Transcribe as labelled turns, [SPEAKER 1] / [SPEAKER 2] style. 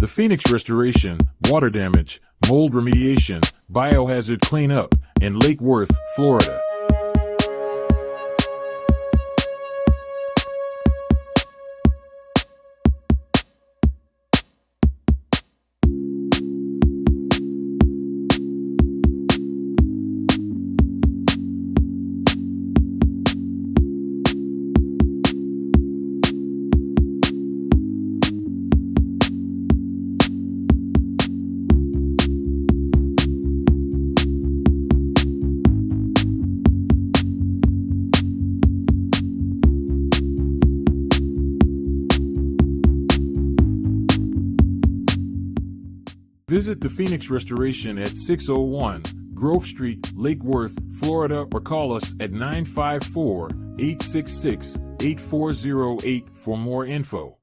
[SPEAKER 1] The Phoenix Restoration, water damage, mold remediation, biohazard cleanup in Lake Worth, Florida. Visit the Phoenix Restoration at 601 Grove Street, Lake Worth, Florida, or call us at 954-866-8408 for more info.